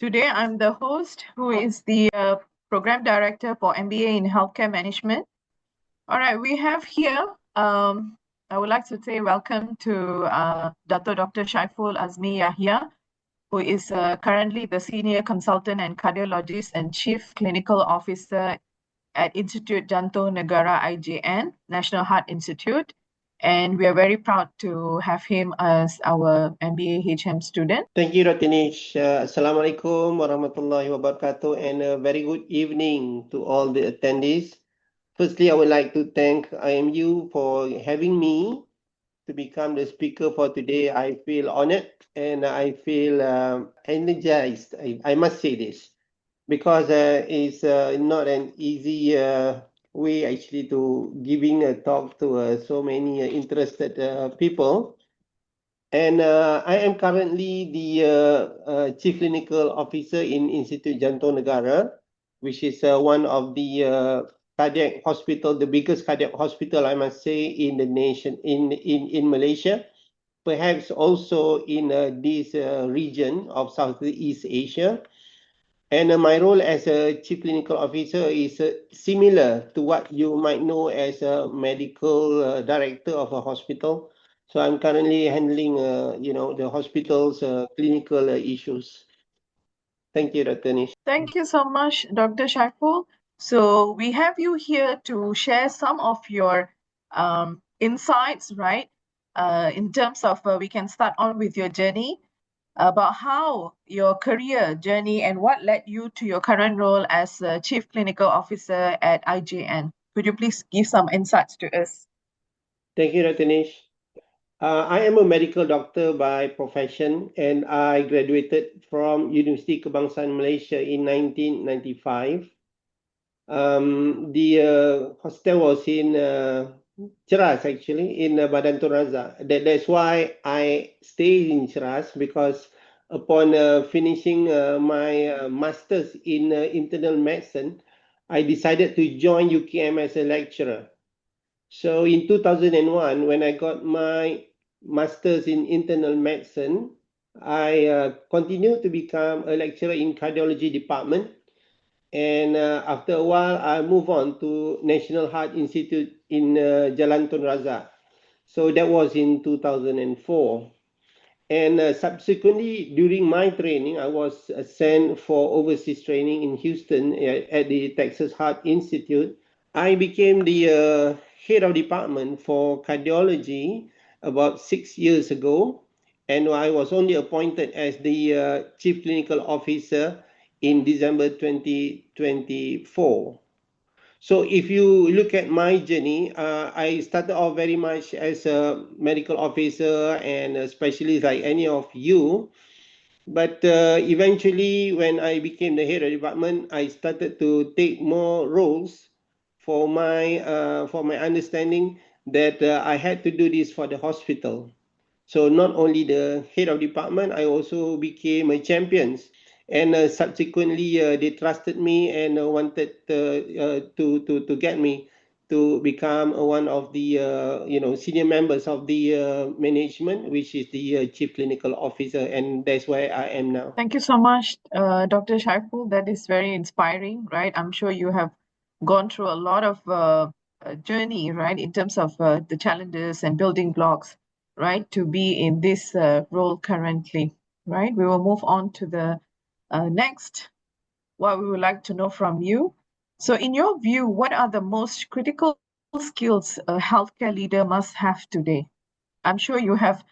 Today, I'm the host who is the Program Director for MBA in Healthcare Management. All right, we have here, I would like to say welcome to Datuk Dr. Shaiful Azmi Yahaya, who is currently the Senior Consultant and Cardiologist and Chief Clinical Officer at Institut Jantung Negara IJN, National Heart Institute. And we are very proud to have him as our MBAHM student. Thank you, Ratinish. Assalamualaikum warahmatullahi wabarakatuh, and a very good evening to all the attendees. Firstly, I would like to thank IMU for having me to become the speaker for today. I feel honored and I feel energized. I must say this because it's not an easy way actually to giving a talk to so many interested people. And I am currently the Chief Clinical Officer in Institut Jantung Negara, which is one of the cardiac hospital, the biggest cardiac hospital, I must say, in the nation, in Malaysia, perhaps also in this region of Southeast Asia. And my role as a Chief Clinical Officer is similar to what you might know as a medical director of a hospital. So I'm currently handling, the hospital's clinical issues. Thank you, Dr. Nish. Thank you so much, Dr. Shaiful. So we have you here to share some of your insights, right? In terms of, we can start on with your journey about how your career journey and what led you to your current role as a Chief Clinical Officer at IJN. Could you please give some insights to us? Thank you, Dr. Nish. I am a medical doctor by profession, and I graduated from University Kebangsaan Malaysia in 1995. The hostel was in Cheras, actually, in Badan Tun Razak. That's why I stayed in Cheras, because upon finishing my master's in internal medicine, I decided to join UKM as a lecturer. So in 2001, when I got my master's in internal medicine, I continued to become a lecturer in cardiology department. And after a while, I moved on to National Heart Institute in Jalan Tun Razak. So that was in 2004. And subsequently, during my training, I was sent for overseas training in Houston at the Texas Heart Institute. I became the head of department for cardiology about 6 years ago. And I was only appointed as the chief clinical officer in December 2024. So if you look at my journey, I started off very much as a medical officer and a specialist like any of you. But eventually, when I became the head of department, I started to take more roles for my understanding that I had to do this for the hospital. So not only the head of department, I also became a champion. And subsequently, they trusted me and wanted to get me to become one of the senior members of the management, which is the chief clinical officer, and that's where I am now. Thank you so much, Dr. Shaiful. That is very inspiring, right? I'm sure you have gone through a lot of journey, right, in terms of the challenges and building blocks, right, to be in this role currently, right? We will move on to the next, what we would like to know from you. So in your view, what are the most critical skills a healthcare leader must have today? I'm sure you have,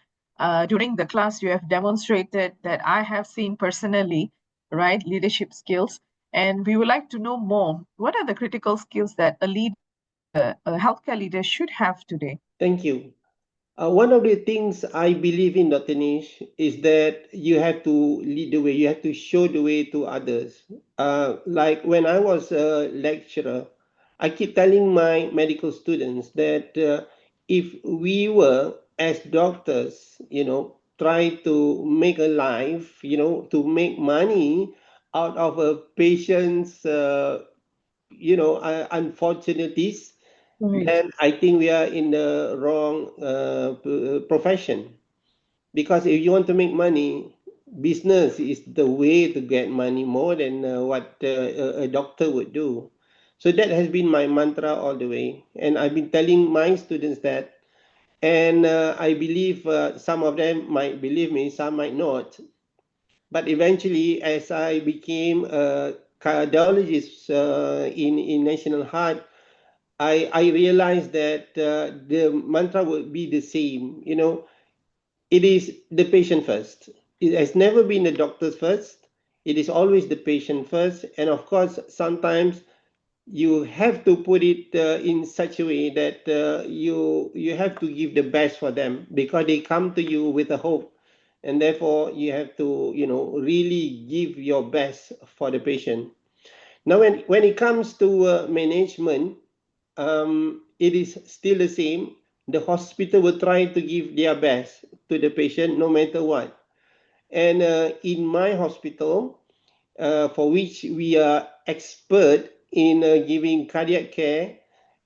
during the class, you have demonstrated that I have seen personally, right, leadership skills. And we would like to know more. What are the critical skills that a leader, a healthcare leader should have today? Thank you. One of the things I believe in, Dr. Nish, is that you have to lead the way. You have to show the way to others. Like when I was a lecturer, I keep telling my medical students that if we were, as doctors, try to make a life, to make money out of a patient's, unfortunately, then I think we are in the wrong profession. Because if you want to make money, business is the way to get money more than what a doctor would do. So that has been my mantra all the way. And I've been telling my students that. And I believe some of them might believe me, some might not. But eventually, as I became a cardiologist in National Heart, I realized that the mantra would be the same. You know, it is the patient first. It has never been the doctor's first. It is always the patient first. And of course, sometimes you have to put it in such a way that you have to give the best for them because they come to you with a hope, and therefore you have to really give your best for the patient. Now, when it comes to management, it is still the same. The hospital will try to give their best to the patient no matter what. And in my hospital, for which we are expert in giving cardiac care,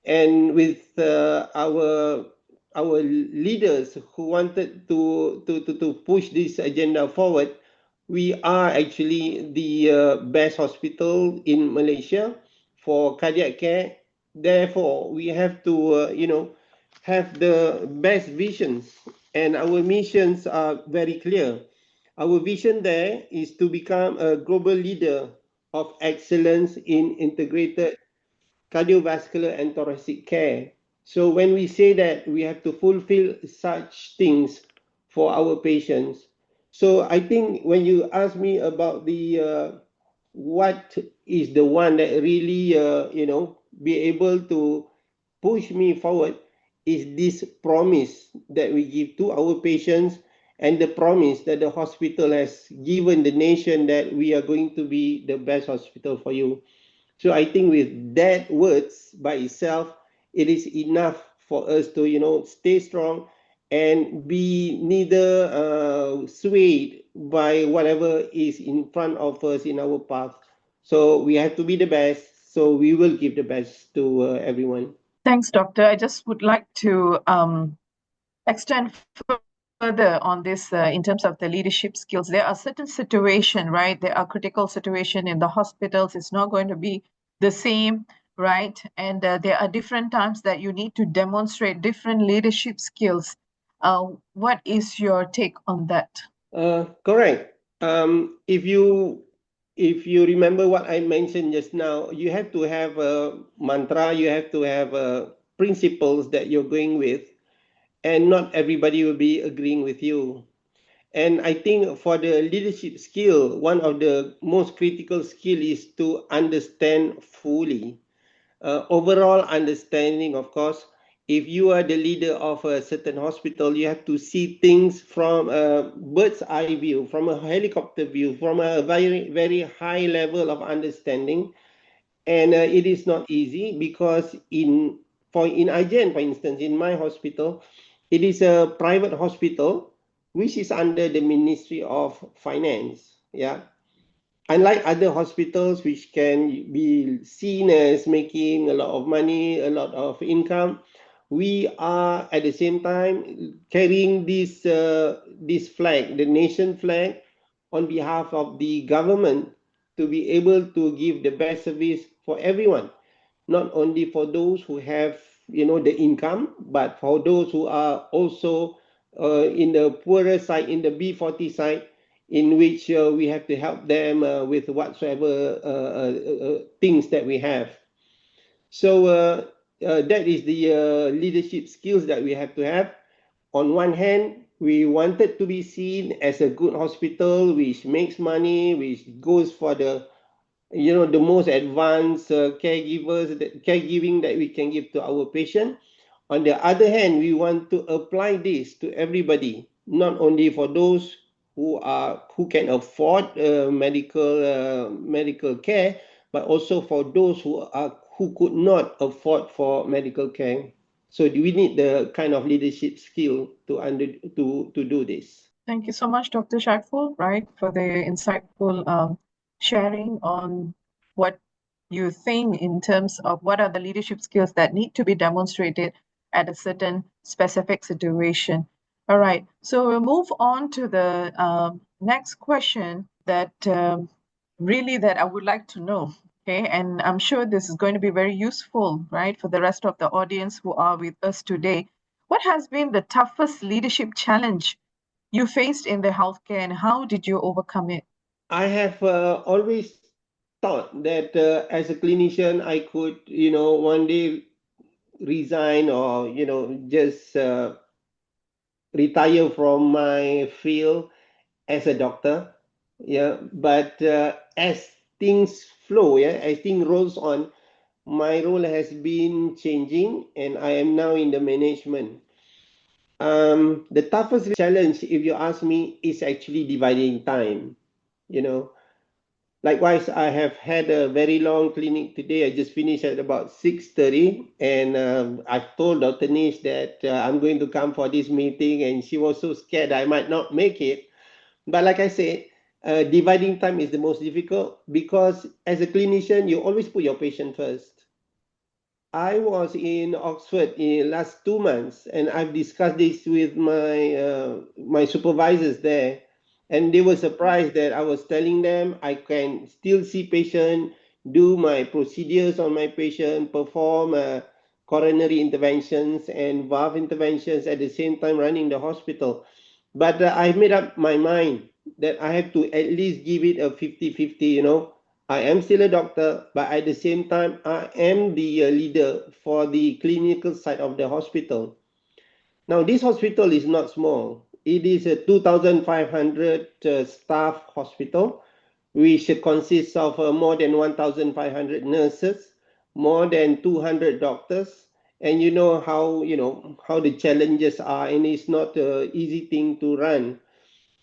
and with our leaders who wanted to push this agenda forward, we are actually the best hospital in Malaysia for cardiac care. Therefore, we have to have the best visions, and our missions are very clear. Our vision there is to become a global leader of excellence in integrated cardiovascular and thoracic care. So when we say that, we have to fulfill such things for our patients. So I think when you ask me about the what is the one that really be able to push me forward, is this promise that we give to our patients, and the promise that the hospital has given the nation that we are going to be the best hospital for you. So I think with that words by itself, it is enough for us to stay strong and be neither swayed by whatever is in front of us in our path. So we have to be the best. So we will give the best to everyone. Thanks, Doctor. I just would like to extend further on this in terms of the leadership skills. There are certain situations, right? There are critical situations in the hospitals. It's not going to be the same, right? And there are different times that you need to demonstrate different leadership skills. What is your take on that? Correct. If you remember what I mentioned just now, you have to have a mantra, you have to have principles that you're going with, and not everybody will be agreeing with you. And I think for the leadership skill, one of the most critical skill is to understand fully. Overall understanding, of course. If you are the leader of a certain hospital, you have to see things from a bird's eye view, from a helicopter view, from a very, very high level of understanding. And it is not easy because in IGN, for instance, in my hospital, it is a private hospital which is under the Ministry of Finance. Yeah. Unlike other hospitals which can be seen as making a lot of money, a lot of income, we are at the same time carrying this flag, the nation flag, on behalf of the government, to be able to give the best service for everyone, not only for those who have the income, but for those who are also in the poorer side, in the B40 side, in which we have to help them with whatsoever things that we have. So that is the leadership skills that we have to have. On one hand, we wanted to be seen as a good hospital which makes money, which goes for the most advanced caregiving that we can give to our patient. On the other hand, we want to apply this to everybody, not only for those who can afford medical care, but also for those who could not afford for medical care. So we need the kind of leadership skill to do this. Thank you so much, Dr. Shaiful, right, for the insightful sharing on what you think in terms of what are the leadership skills that need to be demonstrated at a certain specific situation. All right, so we'll move on to the next question that really that I would like to know. Okay, and I'm sure this is going to be very useful, right, for the rest of the audience who are with us today. What has been the toughest leadership challenge you faced in the healthcare, and how did you overcome it? I have always thought that as a clinician, I could, one day resign or, just retire from my field as a doctor. Yeah, but as things flow, yeah, as things rolls on, my role has been changing, and I am now in the management. The toughest challenge, if you ask me, is actually dividing time. You know, likewise, I have had a very long clinic today. I just finished at about 6:30, and I've told Dr. Nish that I'm going to come for this meeting, and she was so scared I might not make it. But like I said, dividing time is the most difficult because as a clinician, you always put your patient first. I was in Oxford in last 2 months, and I've discussed this with my supervisors there, and they were surprised that I was telling them I can still see patient, do my procedures on my patient, perform coronary interventions and valve interventions at the same time running the hospital. But I made up my mind that I have to at least give it a 50-50. I am still a doctor, but at the same time, I am the leader for the clinical side of the hospital. Now, this hospital is not small. It is a 2,500 staff hospital, which consists of more than 1,500 nurses, more than 200 doctors, and you know how the challenges are, and it's not an easy thing to run.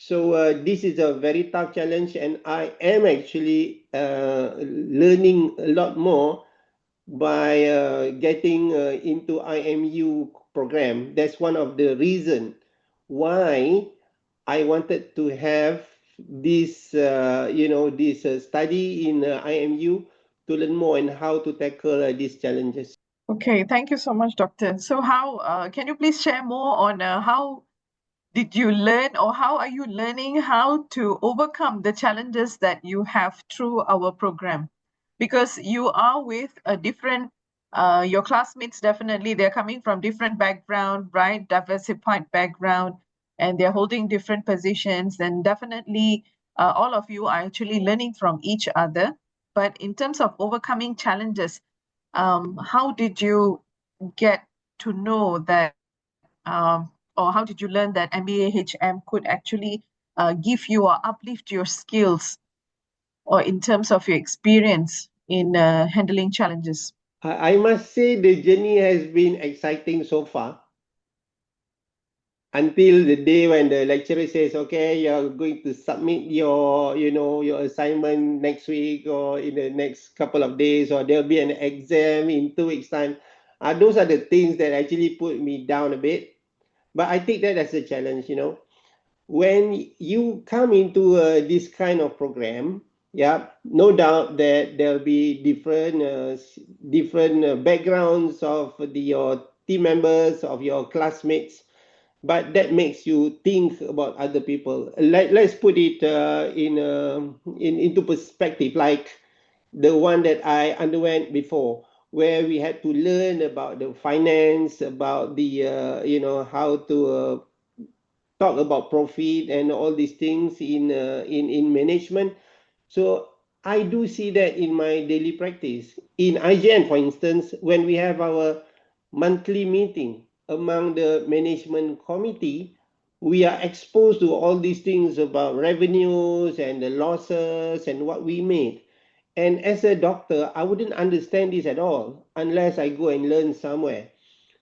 So this is a very tough challenge, and I am actually learning a lot more by getting into IMU program. That's one of the reason why I wanted to have this study in IMU to learn more and how to tackle these challenges. Okay, thank you so much, Doctor. So, how can you please share more on how did you learn, or how are you learning how to overcome the challenges that you have through our program? Because you are with a different, your classmates definitely, they're coming from different background, right? Diversified background, and they're holding different positions. And definitely, all of you are actually learning from each other. But in terms of overcoming challenges, how did you get to know that or how did you learn that MBAHM could actually give you or uplift your skills or in terms of your experience in handling challenges? I must say the journey has been exciting so far until the day when the lecturer says, okay, you're going to submit your assignment next week or in the next couple of days, or there'll be an exam in 2 weeks time. Those are the things that actually put me down a bit, but I take that as a challenge. When you come into this kind of program, yeah, no doubt that there'll be different backgrounds of your team members, of your classmates, but that makes you think about other people. Let's put it into perspective, like the one that I underwent before, where we had to learn about the finance, about the how to talk about profit and all these things in management. So I do see that in my daily practice. In IGN, for instance, when we have our monthly meeting among the management committee, we are exposed to all these things about revenues and the losses and what we made. And as a doctor, I wouldn't understand this at all unless I go and learn somewhere.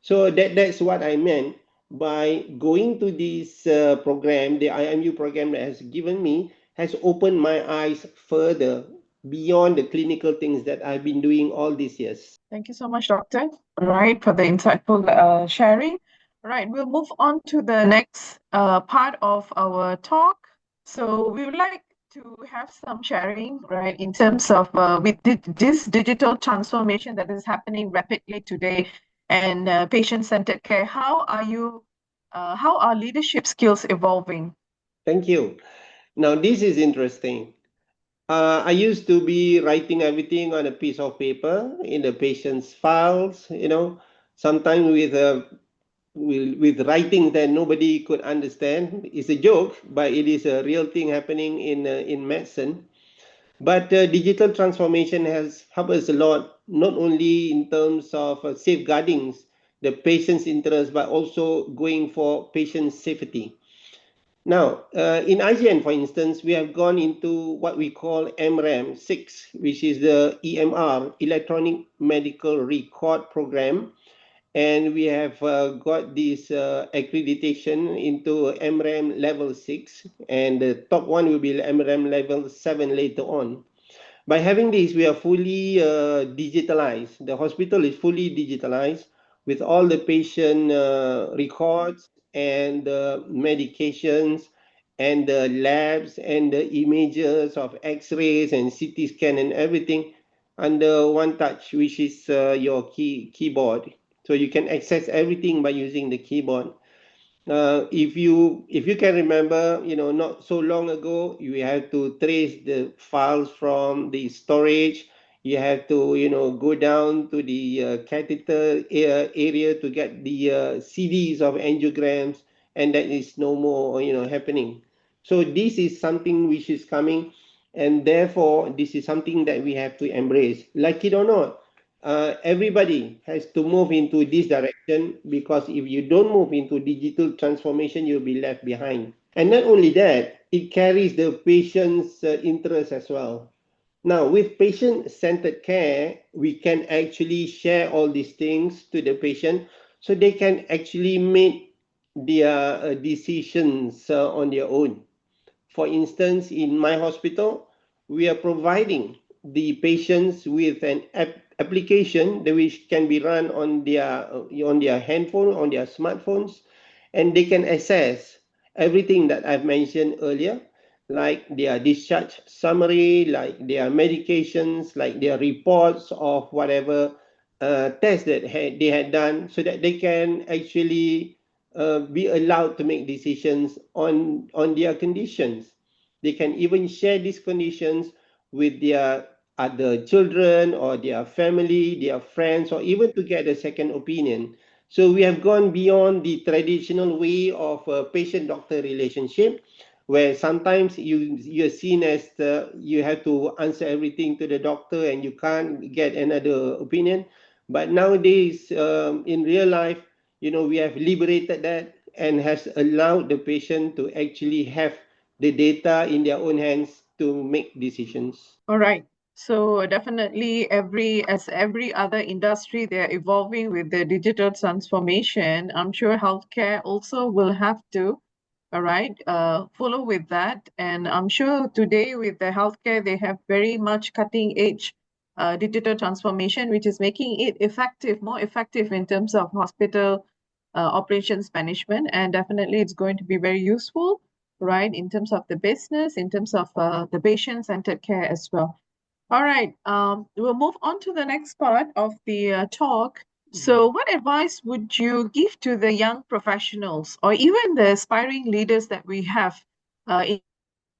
So that's what I meant by going to this program. The IMU program that has given me has opened my eyes further beyond the clinical things that I've been doing all these years. Thank you so much, Doctor, right, for the insightful sharing. Right, we'll move on to the next part of our talk. So we would like to have some sharing, right, in terms of with this digital transformation that is happening rapidly today and patient-centered care. How are leadership skills evolving? Thank you. Now, this is interesting. I used to be writing everything on a piece of paper in the patient's files, sometimes with writing that nobody could understand. It's a joke, but it is a real thing happening in medicine. But digital transformation has helped us a lot, not only in terms of safeguarding the patient's interest, but also going for patient safety. Now, in IGN, for instance, we have gone into what we call MRAM 6, which is the EMR, Electronic Medical Record Program. And we have got this accreditation into MRAM level 6, and the top one will be MRAM level 7 later on. By having this, we are fully digitalized. The hospital is fully digitalized with all the patient records and the medications and the labs and the images of x-rays and CT scan and everything under one touch, which is your keyboard. So you can access everything by using the keyboard. If you can remember, not so long ago, you had to trace the files from the storage. You had to, go down to the catheter area to get the CDs of angiograms, and that is no more, happening. So this is something which is coming, and therefore this is something that we have to embrace, like it or not. Everybody has to move into this direction, because if you don't move into digital transformation, you'll be left behind. And not only that, it carries the patient's interest as well. Now, with patient-centered care, we can actually share all these things to the patient so they can actually make their decisions on their own. For instance, in my hospital, we are providing the patients with an application that which can be run on their handphone, on their smartphones, and they can access everything that I've mentioned earlier, like their discharge summary, like their medications, like their reports of whatever tests that they had done, so that they can actually be allowed to make decisions on their conditions. They can even share these conditions with their other children or their family, their friends, or even to get a second opinion. So we have gone beyond the traditional way of a patient-doctor relationship, where sometimes you're seen as you have to answer everything to the doctor and you can't get another opinion. But nowadays, in real life, we have liberated that and has allowed the patient to actually have the data in their own hands to make decisions. All right. So definitely as every other industry, they're evolving with the digital transformation. I'm sure healthcare also will have to, all right, follow with that. And I'm sure today with the healthcare, they have very much cutting edge digital transformation, which is making it more effective in terms of hospital operations management. And definitely it's going to be very useful, right, in terms of the business, in terms of the patient-centered care as well. All right, we'll move on to the next part of the talk. So, what advice would you give to the young professionals or even the aspiring leaders that we have in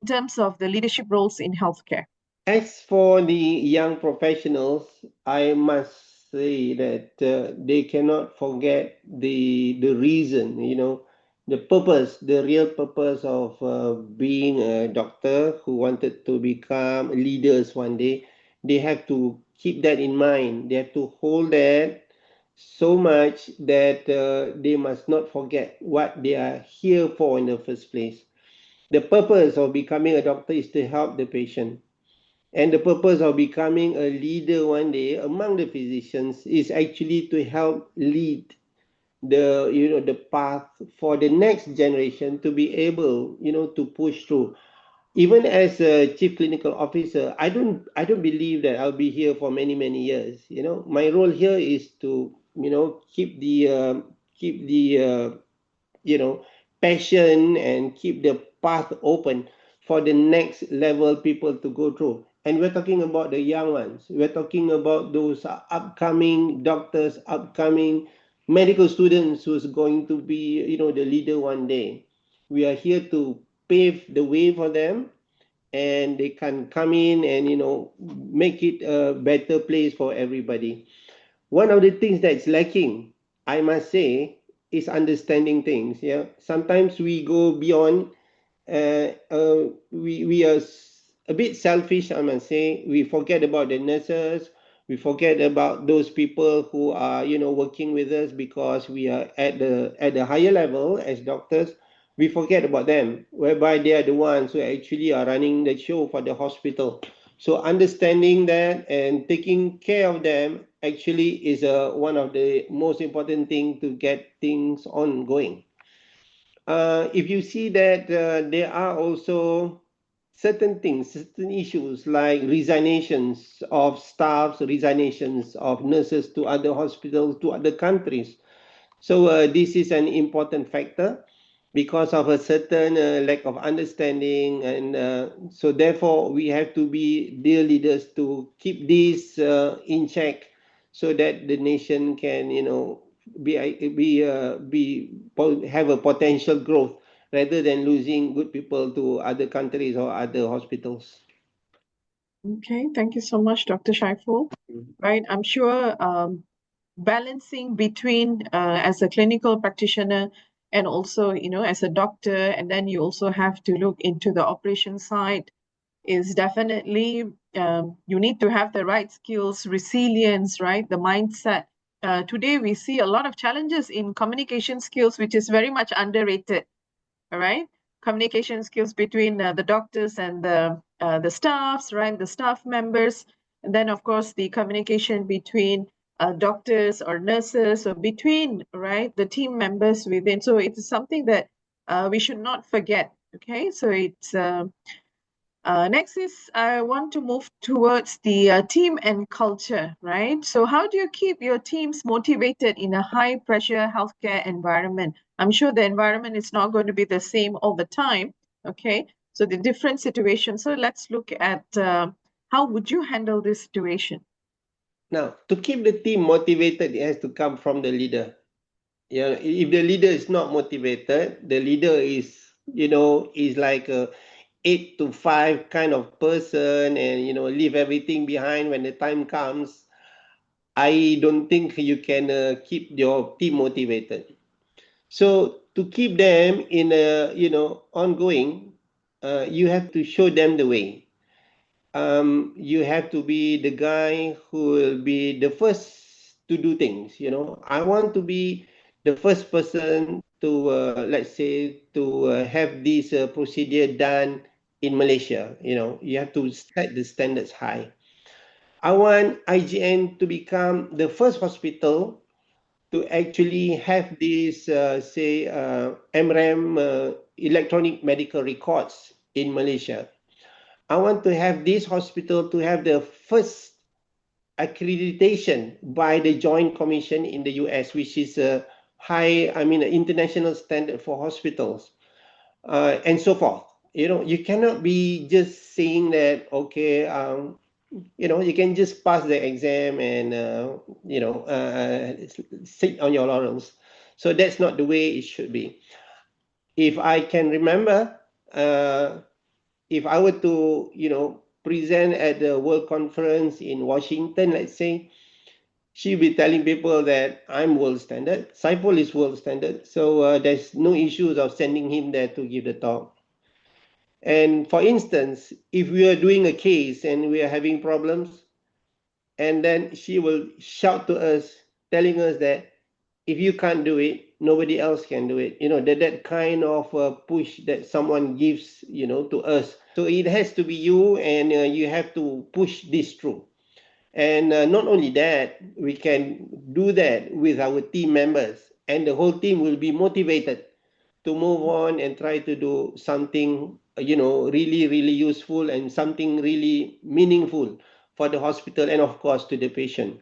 terms of the leadership roles in healthcare? As for the young professionals, I must say that they cannot forget the reason, the purpose, the real purpose of being a doctor who wanted to become leaders one day. They have to keep that in mind. They have to hold that so much that they must not forget what they are here for in the first place. The purpose of becoming a doctor is to help the patient, and the purpose of becoming a leader one day among the physicians is actually to help lead the path for the next generation to be able, to push through. Even as a chief clinical officer, I don't believe that I'll be here for many many years. My role here is to, keep the passion and keep the path open for the next level people to go through. And we're talking about the young ones. We're talking about those upcoming doctors, upcoming medical students who's going to be, the leader one day. We are here to pave the way for them, and they can come in and make it a better place for everybody. One of the things that's lacking, I must say, is understanding things. Yeah, sometimes we go beyond. We are a bit selfish, I must say. We forget about the nurses. We forget about those people who are working with us, because we are at the higher level as doctors. We forget about them, whereby they are the ones who actually are running the show for the hospital. So understanding that and taking care of them actually is one of the most important thing to get things ongoing. If you see that there are also certain things, certain issues like resignations of staffs, resignations of nurses to other hospitals, to other countries. So this is an important factor because of a certain lack of understanding, and so therefore we have to be dear leaders to keep this in check, so that the nation can have a potential growth rather than losing good people to other countries or other hospitals. Okay, thank you so much, Dr. Shaiful. Right, I'm sure balancing between as a clinical practitioner and also, as a doctor, and then you also have to look into the operation side is definitely you need to have the right skills, resilience, right? The mindset. Today we see a lot of challenges in communication skills, which is very much underrated. All right, communication skills between the doctors and the staffs, right? The staff members, and then of course the communication between doctors or nurses, or between the team members within. So it's something that we should not forget. Okay, so it's next is I want to move towards the team and culture, right? So how do you keep your teams motivated in a high pressure healthcare environment? I'm sure the environment is not going to be the same all the time, okay? So the different situations. So let's look at how would you handle this situation? Now, to keep the team motivated, it has to come from the leader. Yeah, if the leader is not motivated, the leader is like a 8 to 5 kind of person, and leave everything behind when the time comes. I don't think you can keep your team motivated. So to keep them in a ongoing, you have to show them the way. You have to be the guy who will be the first to do things. I want to be the first person to, let's say, to have this procedure done in Malaysia. You have to set the standards high. I want IGN to become the first hospital to actually have this, say, MRAM, electronic medical records in Malaysia. I want to have this hospital to have the first accreditation by the Joint Commission in the US, which is a an international standard for hospitals, and so forth. You cannot be just saying that, okay, you can just pass the exam and, sit on your laurels. So that's not the way it should be. If I can remember, if I were to, present at the World Conference in Washington, let's say, she'll be telling people that I'm world standard. Shaiful is world standard. So there's no issues of sending him there to give the talk. And for instance, if we are doing a case and we are having problems, and then she will shout to us, telling us that if you can't do it, nobody else can do it. That kind of push that someone gives, to us. So it has to be you, and you have to push this through. And not only that, we can do that with our team members, and the whole team will be motivated to move on and try to do something, really, really useful and something really meaningful for the hospital and, of course, to the patient.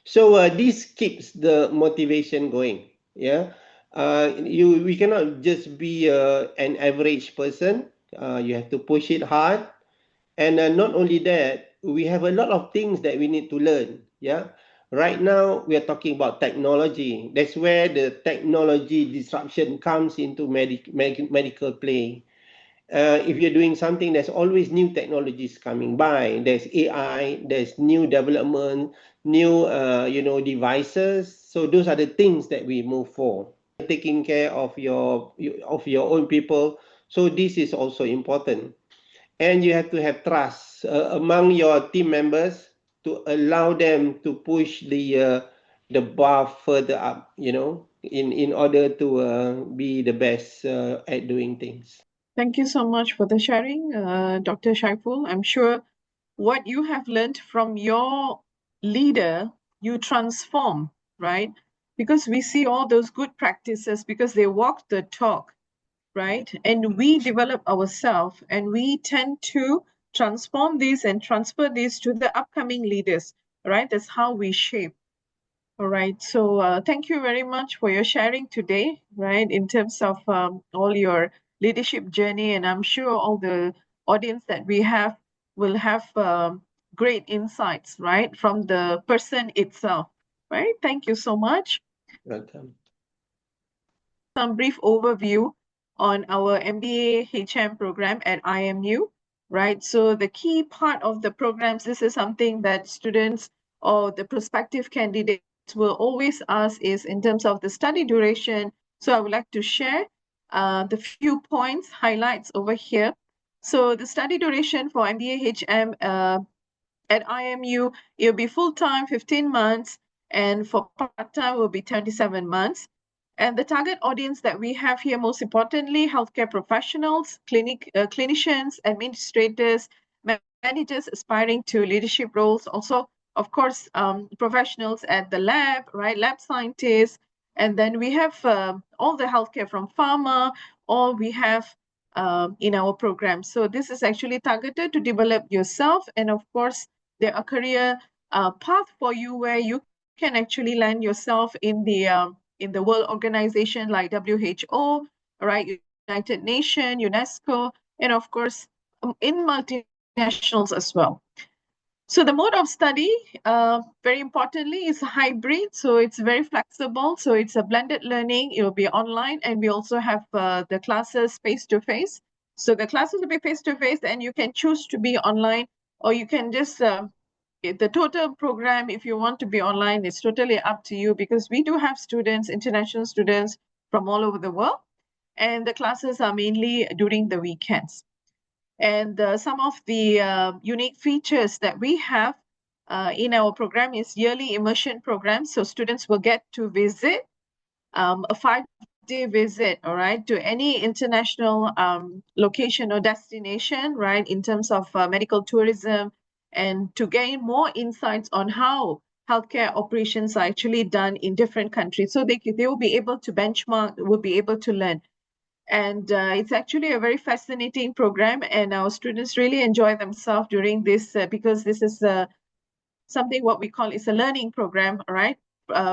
So this keeps the motivation going. Yeah, we cannot just be an average person. You have to push it hard, and not only that, we have a lot of things that we need to learn. Yeah, Right now, we are talking about technology. That's where the technology disruption comes into medical play. If you're doing something, there's always new technologies coming by. There's AI, there's new development, new devices. So those are the things that we move for. Taking care of your own people. So this is also important, and you have to have trust among your team members to allow them to push the bar further up. In order to be the best at doing things. Thank you so much for the sharing, Dr. Shaiful. I'm sure what you have learned from your leader, you transform, right? Because we see all those good practices because they walk the talk, right? And we develop ourselves and we tend to transform this and transfer this to the upcoming leaders, right? That's how we shape. All right. So thank you very much for your sharing today, right? In terms of all your leadership journey, and I'm sure all the audience that we have will have great insights, right, from the person itself, right? Thank you so much. Welcome. Some brief overview on our MBAHM program at IMU, right? So the key part of the programs, this is something that students or the prospective candidates will always ask is in terms of the study duration. So I would like to share the few points, highlights over here. So the study duration for MBAHM at IMU, it'll be full-time, 15 months, and for part-time will be 27 months. And the target audience that we have here, most importantly, healthcare professionals, clinicians, administrators, managers aspiring to leadership roles, also, of course, professionals at the lab, right, lab scientists, and then we have all the healthcare from pharma, all we have in our program. So this is actually targeted to develop yourself, and of course, there are career path for you where you can actually land yourself in the world organization like WHO, right, United Nations, UNESCO, and of course in multinationals as well. So the mode of study, very importantly, is hybrid. So it's very flexible. So it's a blended learning. It will be online, and we also have the classes face-to-face. So the classes will be face-to-face, and you can choose to be online, or you can just the total program, if you want to be online, is totally up to you because we do have students, international students from all over the world, and the classes are mainly during the weekends. And some of the unique features that we have in our program is yearly immersion program. So students will get to visit a 5-day visit, all right, to any international location or destination, right, in terms of medical tourism, and to gain more insights on how healthcare operations are actually done in different countries. So they will be able to benchmark, will be able to learn. And it's actually a very fascinating program, and our students really enjoy themselves during this because this is something what we call is a learning program, right?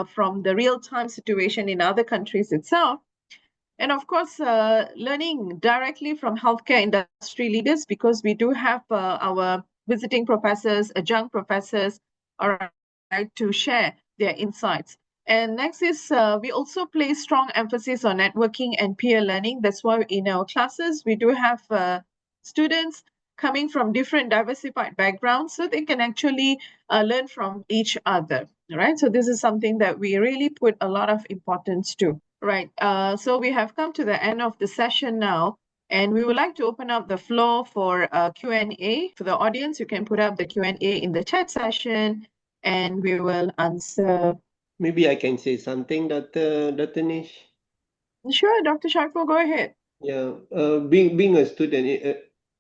From the real-time situation in other countries itself. And of course, learning directly from healthcare industry leaders because we do have our visiting professors, adjunct professors, all right, to share their insights. And next is we also place strong emphasis on networking and peer learning. That's why in our classes, we do have students coming from different diversified backgrounds so they can actually learn from each other, right? So this is something that we really put a lot of importance to. Right. So we have come to the end of the session now, and we would like to open up the floor for Q&A. For the audience, you can put up the Q&A in the chat session, and we will answer. Maybe I can say something, Dr. Nish. Sure, Dr. Shaiful, go ahead. Yeah, being a student,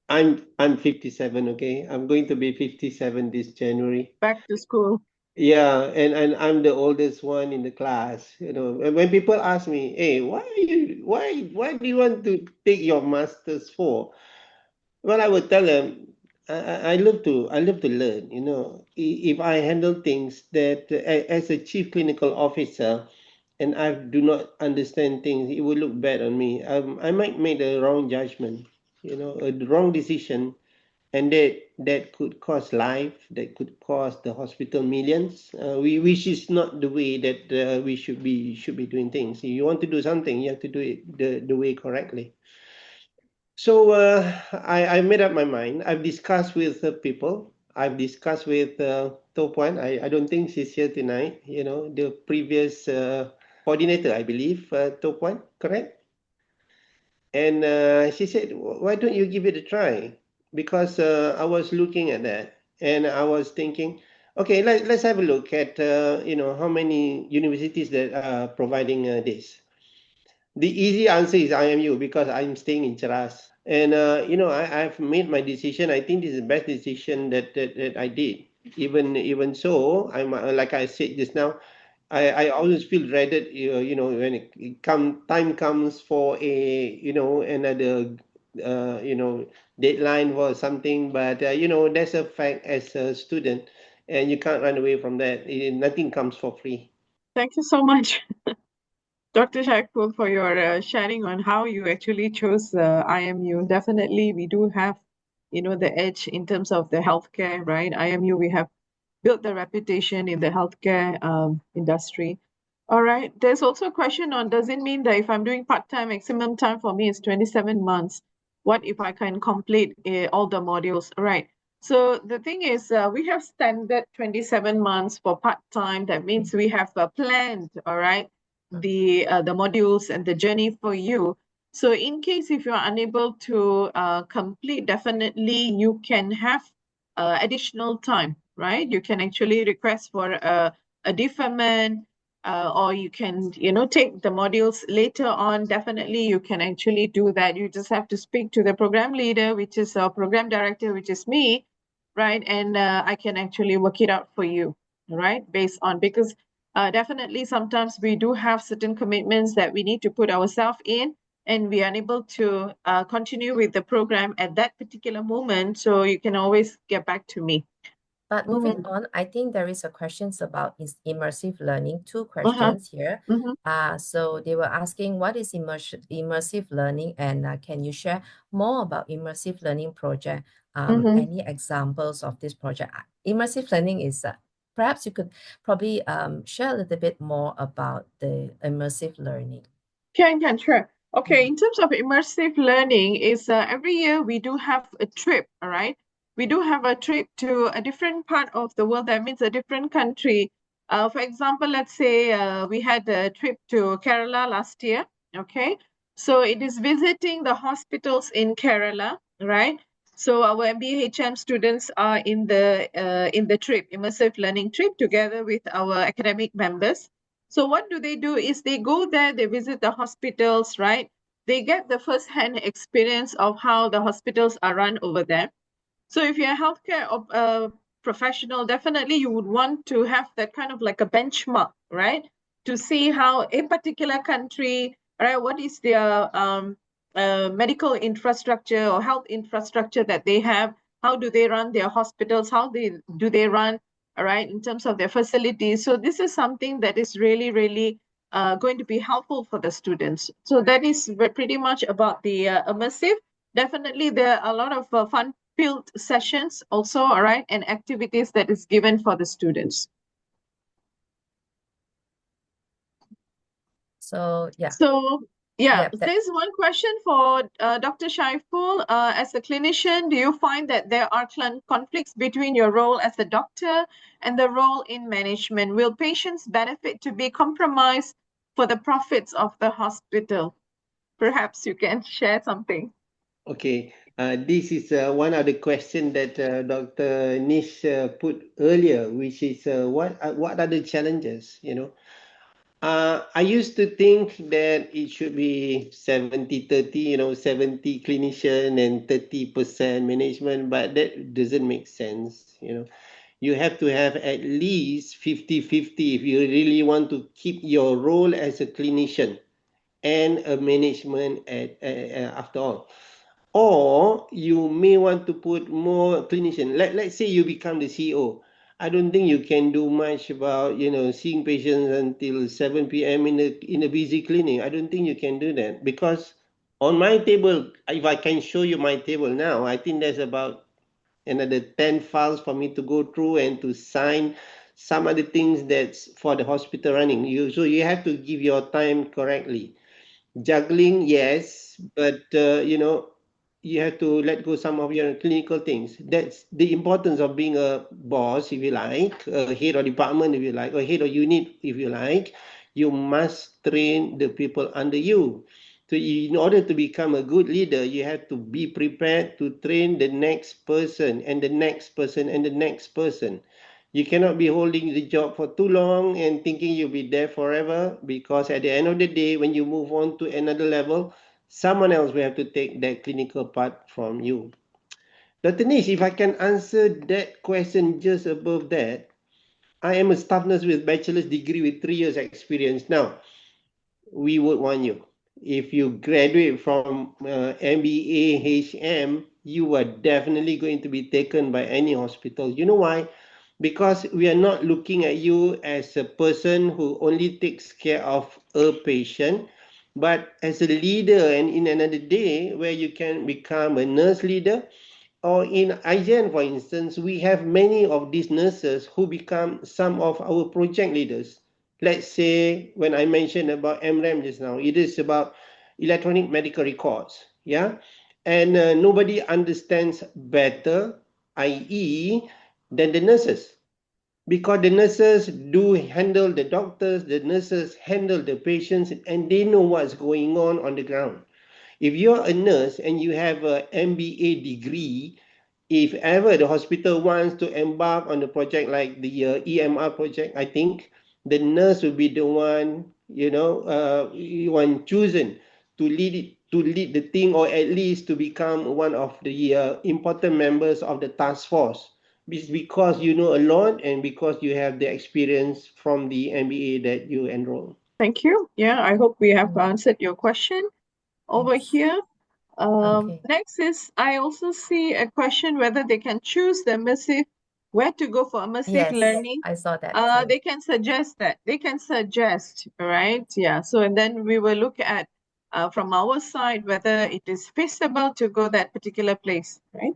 I'm 57. Okay, I'm going to be 57 this January. Back to school. Yeah, and I'm the oldest one in the class. And when people ask me, "Hey, why do you want to take your masters for?" Well, I would tell them, I love to learn. If I handle things that as a chief clinical officer, and I do not understand things, it will look bad on me. I might make the wrong judgment, the wrong decision, and that that could cost life, that could cost the hospital millions, which is not the way that we should be doing things. If you want to do something, you have to do it the way correctly. So I made up my mind. I've discussed with people. I've discussed with Topuan. I don't think she's here tonight. You know, the previous coordinator, I believe, Topuan, correct? And she said, why don't you give it a try? Because I was looking at that and I was thinking, okay, let's have a look at, how many universities that are providing this. The easy answer is IMU because I'm staying in Cheras. And, I've made my decision. I think this is the best decision that I did. Even so, I'm like I said just now, I always feel dreaded, when time comes for another, deadline for something. But, that's a fact as a student, and you can't run away from that. Nothing comes for free. Thank you so much, Dr. Shaiful, for your sharing on how you actually chose IMU. Definitely, we do have, the edge in terms of the healthcare, right? IMU, we have built the reputation in the healthcare industry. All right. There's also a question on, does it mean that if I'm doing part-time, maximum time for me is 27 months? What if I can complete all the modules? Right. So the thing is, we have standard 27 months for part-time. That means we have planned, all right, the modules and the journey for you. So in case if you're unable to complete, definitely you can have additional time, right? You can actually request for a deferment, or you can, take the modules later on. Definitely, you can actually do that. You just have to speak to the program leader, which is our program director, which is me, right? And I can actually work it out for you, right? Based on, because definitely sometimes we do have certain commitments that we need to put ourselves in, and we are unable to continue with the program at that particular moment. So you can always get back to me. But moving on, I think there is a questions about immersive learning. Two Uh-huh. questions here. Mhm. So they were asking, what is immersive learning, and can you share more about immersive learning project? Mhm. Any examples of this project? Immersive learning is perhaps you could probably share a little bit more about the immersive learning. Can, sure. Okay, in terms of immersive learning, is every year we do have a trip, all right? We do have a trip to a different part of the world. That means a different country. For example, let's say we had a trip to Kerala last year, okay? So it is visiting the hospitals in Kerala, right? So our MBAHM students are in the trip, immersive learning trip, together with our academic members. So what do? Is they go there, they visit the hospitals, right? They get the first-hand experience of how the hospitals are run over there. So if you're a healthcare professional, definitely you would want to have that kind of like a benchmark, right? To see how a particular country, right, what is their medical infrastructure or health infrastructure that they have? How do they run their hospitals? How do they run, all right, in terms of their facilities? So this is something that is really, really going to be helpful for the students. So that is pretty much about the immersive. Definitely, there are a lot of fun-filled sessions also, all right, and activities that is given for the students. So yeah. So yeah, Yep, there's one question for Dr. Shaiful. As a clinician, do you find that there are conflicts between your role as a doctor and the role in management? Will patients benefit to be compromised for the profits of the hospital? Perhaps you can share something. Okay, this is one of the question that Dr. Nish put earlier, which is what are the challenges, I used to think that it should be 70-30, 70 clinician and 30% management, but that doesn't make sense. You have to have at least 50-50 if you really want to keep your role as a clinician and a management after all. Or you may want to put more clinician. Let's say you become the CEO. I don't think you can do much about seeing patients until 7 p.m. in a busy clinic. I don't think you can do that because on my table, if I can show you my table now, I think there's about another 10 files for me to go through and to sign some other things that's for the hospital running. So you have to give your time correctly. Juggling, yes, but you have to let go some of your clinical things. That's the importance of being a boss, if you like, a head of department, if you like, or head of unit, if you like. You must train the people under you. So in order to become a good leader, you have to be prepared to train the next person and the next person and the next person. You cannot be holding the job for too long and thinking you'll be there forever, because at the end of the day, when you move on to another level, someone else will have to take that clinical part from you. Dr. Nish, if I can answer that question just above that, I am a staff nurse with bachelor's degree with 3 years experience. Now, we would want you. If you graduate from MBAHM, you are definitely going to be taken by any hospital. You know why? Because we are not looking at you as a person who only takes care of a patient, but as a leader, and in another day where you can become a nurse leader. Or in IGN, for instance, we have many of these nurses who become some of our project leaders. Let's say when I mentioned about MRAM just now, it is about electronic medical records. Yeah. And nobody understands better, i.e., than the nurses. Because the nurses do handle the doctors, the nurses handle the patients, and they know what's going on the ground. If you're a nurse and you have an MBA degree, if ever the hospital wants to embark on a project like the EMR project, I think the nurse will be the one, one chosen to lead the thing, or at least to become one of the important members of the task force. It's because you know a lot and because you have the experience from the MBA that you enroll. Thank you. Yeah, I hope we have answered your question over Yes. here. Okay. Next is, I also see a question whether they can choose the immersive, where to go for immersive Yes, learning. I saw that too. They can suggest that. They can suggest, right? Yeah. So, and then we will look at from our side whether it is feasible to go that particular place, right?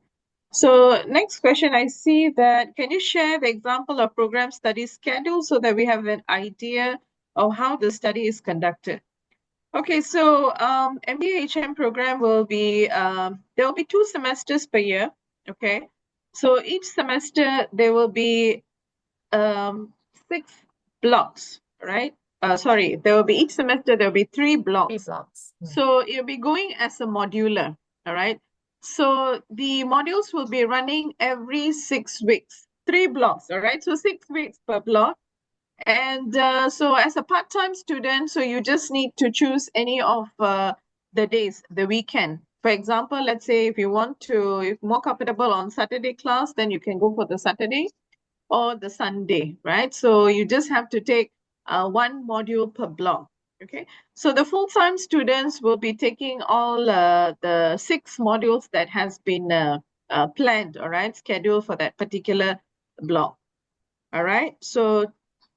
So next question, I see that, can you share the example of program study schedule so that we have an idea of how the study is conducted? Okay, so MBAHM program will be, there will be 2 semesters per year, okay? So each semester there will be 6 blocks, right? Sorry, there will be each semester there will be 3 blocks. 3 blocks. So it'll be going as a modular, all right? So the modules will be running every 6 weeks, 3 blocks, all right? So 6 weeks per block. And so as a part-time student, so you just need to choose any of the days, the weekend. For example, let's say if you want to, if more comfortable on Saturday class, then you can go for the Saturday or the Sunday, right? So you just have to take 1 module per block, okay? So the full-time students will be taking all the 6 modules that has been planned, all right, scheduled for that particular block, all right? So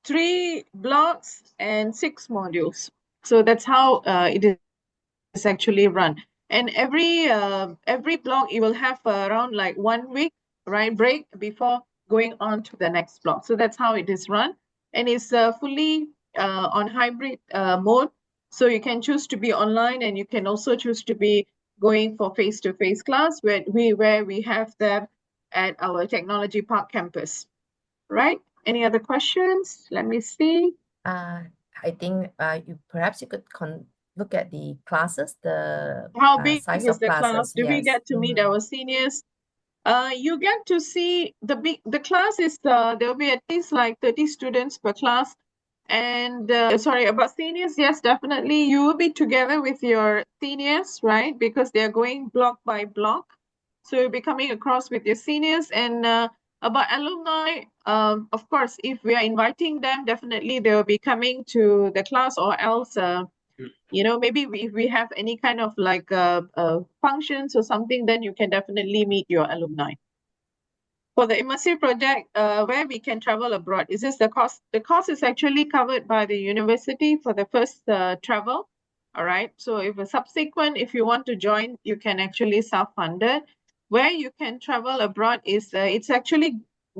3 blocks and 6 modules. So that's how it is actually run. And every block you will have around like 1 week, right, break before going on to the next block. So that's how it is run, and it's fully on hybrid mode. So you can choose to be online, and you can also choose to be going for face-to-face class where we have them at our Technology Park campus, right? Any other questions? Let me see. I think you could look at the classes, the How big size is of the class? classes. Do we Yes. get to meet our seniors? You get to see the class is there will be at least like 30 students per class. And sorry, about seniors, yes, definitely you will be together with your seniors, right? Because they are going block by block. So you'll be coming across with your seniors. And about alumni, of course, if we are inviting them, definitely they will be coming to the class, or else maybe if we have any kind of like functions or something, then you can definitely meet your alumni. For the immersive project, where we can travel abroad, is this the cost? The cost is actually covered by the university for the first travel. All right. So if a subsequent, if you want to join, you can actually self-fund it. where you can travel abroad is it's actually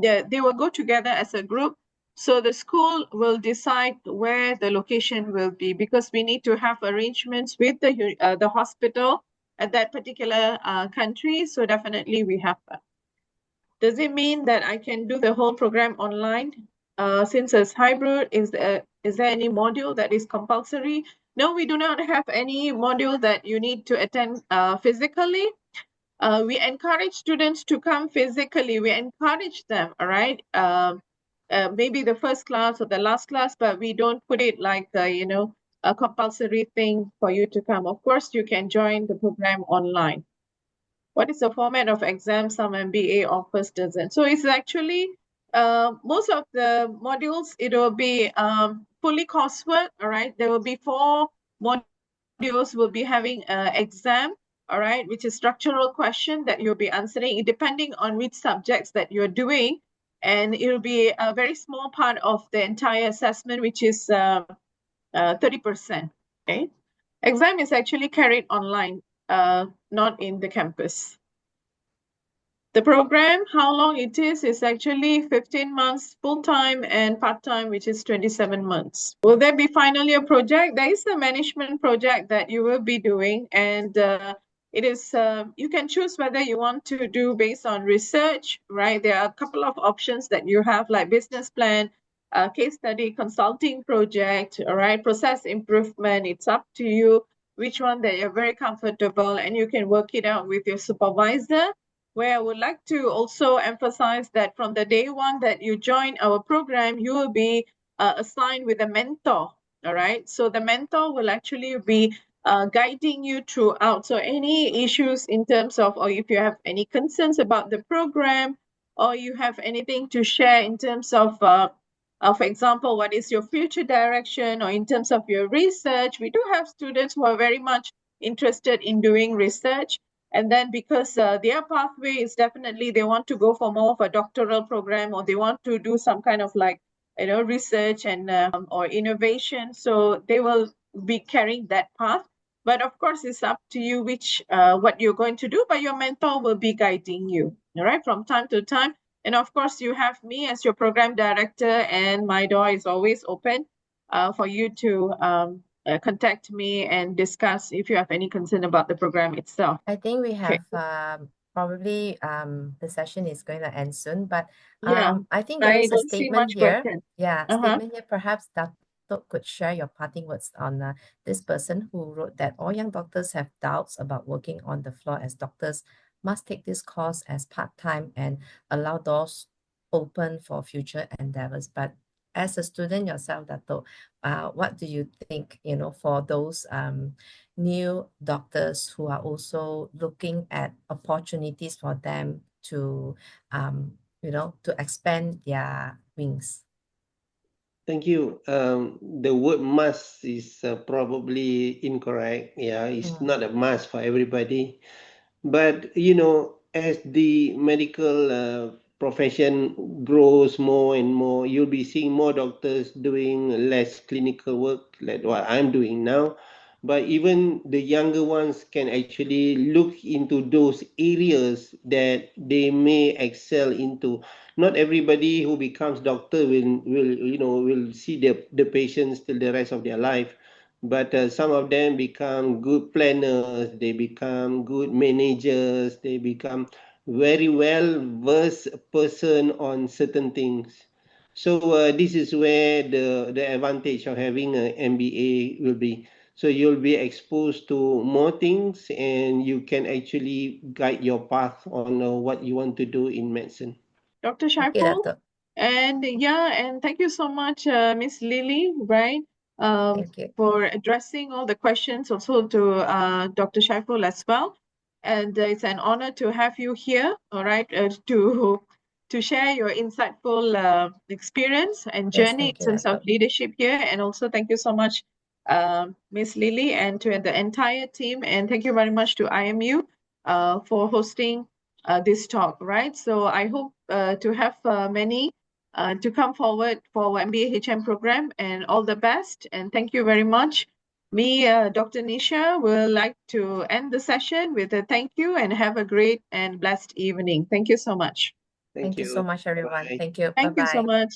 they will go together as a group. So the school will decide where the location will be, because we need to have arrangements with the hospital at that particular country. So definitely we have that. Does it mean that I can do the whole program online? Since it's hybrid, is there any module that is compulsory? No, we do not have any module that you need to attend physically. We encourage students to come physically. We encourage them, all right? Maybe the first class or the last class, but we don't put it like, a compulsory thing for you to come. Of course, you can join the program online. What is the format of exam some MBA offers doesn't? So it's actually, most of the modules, it will be fully coursework, all right? There will be 4 modules will be having an exam, all right, which is structural question that you'll be answering, depending on which subjects that you're doing. And it'll be a very small part of the entire assessment, which is 30%, okay? Exam is actually carried online, not in the campus. The program, how long it is actually 15 months full-time and part-time, which is 27 months. Will there be finally a project? There is a management project that you will be doing, and it is, you can choose whether you want to do based on research, right? There are a couple of options that you have, like business plan, case study, consulting project, all right, process improvement. It's up to you which one that you're very comfortable, and you can work it out with your supervisor. Where I would like to also emphasize that from the day one that you join our program, you will be assigned with a mentor, all right? So the mentor will actually be guiding you throughout. So any issues in terms of, or if you have any concerns about the program, or you have anything to share in terms of, for example, what is your future direction, or in terms of your research, we do have students who are very much interested in doing research. And then because their pathway is definitely they want to go for more of a doctoral program, or they want to do some kind of like, research and or innovation. So they will be carrying that path. But of course, it's up to you which what you're going to do, but your mentor will be guiding you, all right, from time to time. And of course, you have me as your program director, and my door is always open for you to contact me and discuss if you have any concern about the program itself. I think we Okay. have probably the session is going to end soon, but Yeah, I think there I is a don't see statement much here. question. Yeah, Uh-huh. statement here. Perhaps Datuk could share your parting words on this person who wrote that all young doctors have doubts about working on the floor as doctors, must take this course as part-time and allow doors open for future endeavors. But as a student yourself, Datuk, what do you think, for those new doctors who are also looking at opportunities for them to, to expand their wings? Thank you. The word must is probably incorrect. Yeah, it's not a must for everybody. But, as the medical profession grows more and more, you'll be seeing more doctors doing less clinical work, like what I'm doing now. But even the younger ones can actually look into those areas that they may excel into. Not everybody who becomes doctor will see the patients till the rest of their life, but some of them become good planners, they become good managers, they become very well versed person on certain things. So this is where the advantage of having an MBA will be. So you'll be exposed to more things, and you can actually guide your path on what you want to do in medicine. Dr. Okay, Shaiful, Datuk. and thank you so much, Miss Lily, right, Thank you. for addressing all the questions also to Dr. Shaiful as well. And it's an honor to have you here, all right, to share your insightful experience and Yes, journey in thank you, terms of Datuk. leadership here. And also thank you so much, Miss Lily, and to the entire team. And thank you very much to IMU for hosting this talk, right? So I hope to have many to come forward for our MBAHM program, and all the best. And thank you very much. Me, Dr. Nisha, will like to end the session with a thank you and have a great and blessed evening. Thank you so much. Thank you so much, everyone. Bye. Thank you. Thank you so Bye-bye. much.